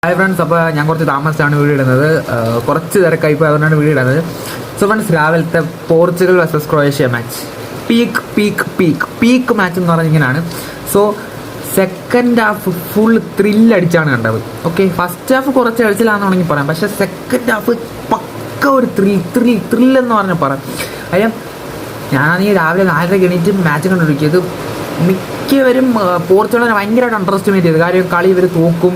Hi friends, അപ്പോൾ ഞാൻ കുറച്ച് താമസിച്ചാണ് വീഡിയോ ഇടുന്നത്. കുറച്ച് തിരക്കായി ഇപ്പോൾ അതുകൊണ്ടാണ് വീഡിയോ ഇടുന്നത്. സോ ഫ്രണ്ട്സ്, രാവിലത്തെ Portugal versus Croatia match peak match എന്ന് പറഞ്ഞിങ്ങനെയാണ്. സോ സെക്കൻഡ് ഹാഫ് ഫുൾ ത്രില്ലടിച്ചാണ് കണ്ടത്. ഓക്കെ, ഫസ്റ്റ് ഹാഫ് കുറച്ച് അടിച്ചിലാണെന്ന് വേണമെങ്കിൽ പറയാം, പക്ഷേ സെക്കൻഡ് ഹാഫ് പക്ക ഒരു ത്രില്ലെന്ന് പറഞ്ഞാൽ പറയാം. കാര്യം ഞാനാണെങ്കിൽ രാവിലെ 4:30 എണീറ്റ് മാച്ച് കണ്ടുപിടിക്കിയത് മിക്കവരും പോർച്ചുഗലിനെ ഭയങ്കരമായിട്ട് അണ്ടർ എസ്റ്റിമേറ്റ് ചെയ്തു. കാര്യം കളി ഇവർ തോക്കും.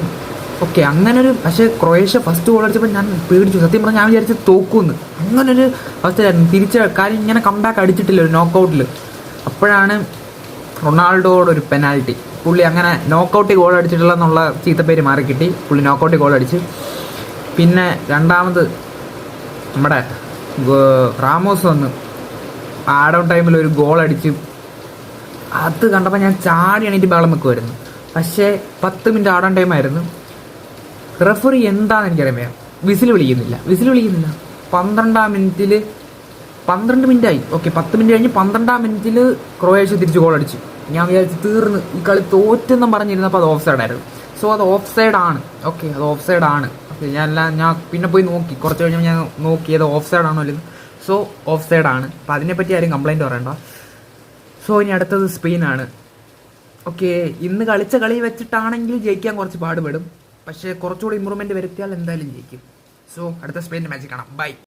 ഓക്കെ, അങ്ങനൊരു പക്ഷേ ക്രൊയേഷ്യ ഫസ്റ്റ് ഗോൾ അടിച്ചപ്പോൾ ഞാൻ പേടിച്ചു. സത്യം പറഞ്ഞാൽ ഞാൻ വിചാരിച്ച് തോക്കുമെന്ന്. അങ്ങനൊരു അവസ്ഥയായിരുന്നു. തിരിച്ച കാര്യം ഇങ്ങനെ കംബാക്ക് അടിച്ചിട്ടില്ല ഒരു നോക്കൗട്ടിൽ. അപ്പോഴാണ് റൊണാൾഡോയുടെ ഒരു പെനാൽറ്റി. പുള്ളി അങ്ങനെ നോക്കൗട്ടിൽ ഗോൾ അടിച്ചിട്ടില്ല എന്നുള്ള ചീത്തപ്പേര് മാറി കിട്ടി. പുള്ളി നോക്കൗട്ടിൽ ഗോൾ അടിച്ച്. പിന്നെ രണ്ടാമത് നമ്മുടെ റാമോസ് വന്ന് ആഡ് ഔട്ട് ടൈമിൽ ഒരു ഗോൾ അടിച്ച്. അത് കണ്ടപ്പോൾ ഞാൻ ചാടി എണീറ്റ് ബഹളം വെക്കുമായിരുന്നു. പക്ഷേ 10 മിനിറ്റ് ആഡ് ഓൺ ടൈമായിരുന്നു. റെഫറി എന്താണെന്ന് എനിക്കറിയാം. വിസിൽ വിളിക്കുന്നില്ല. 12-ാം മിനിറ്റിൽ 12 മിനിറ്റായി. ഓക്കെ, 10 മിനിറ്റ് കഴിഞ്ഞ് 12-ാം മിനിറ്റിൽ ക്രൊയേഷ്യ തിരിച്ച് ഗോൾ അടിച്ചു. ഞാൻ വിചാരിച്ച് തീർന്ന് ഈ കളി തോറ്റെന്നും പറഞ്ഞിരുന്നപ്പോൾ അത് ഓഫ് സൈഡായിരുന്നു. സോ അത് ഓഫ് സൈഡാണ്. ഓക്കെ, അത് ഓഫ് സൈഡാണ്. ഓക്കെ, ഞാൻ പിന്നെ പോയി നോക്കി. കുറച്ച് കഴിഞ്ഞപ്പോൾ ഞാൻ നോക്കി അത് ഓഫ് സൈഡാണോ അല്ലെന്ന്. സോ ഓഫ് സൈഡാണ്. അപ്പോൾ അതിനെപ്പറ്റി ആരും കംപ്ലൈൻറ്റ് പറയണ്ട. സോ ഇനി അടുത്തത് സ്പെയിനാണ്. ഓക്കെ, ഇന്ന് കളിച്ച കളി വെച്ചിട്ടാണെങ്കിൽ ജയിക്കാൻ കുറച്ച് പാടുപെടും. പക്ഷേ കുറച്ചുകൂടി ഇമ്പ്രൂവ്മെൻറ്റ് വരുത്തിയാൽ എന്തായാലും ജയിക്കും. സോ അടുത്ത സ്പെയിൻ്റെ മാച്ച് കാണാം. ബൈ.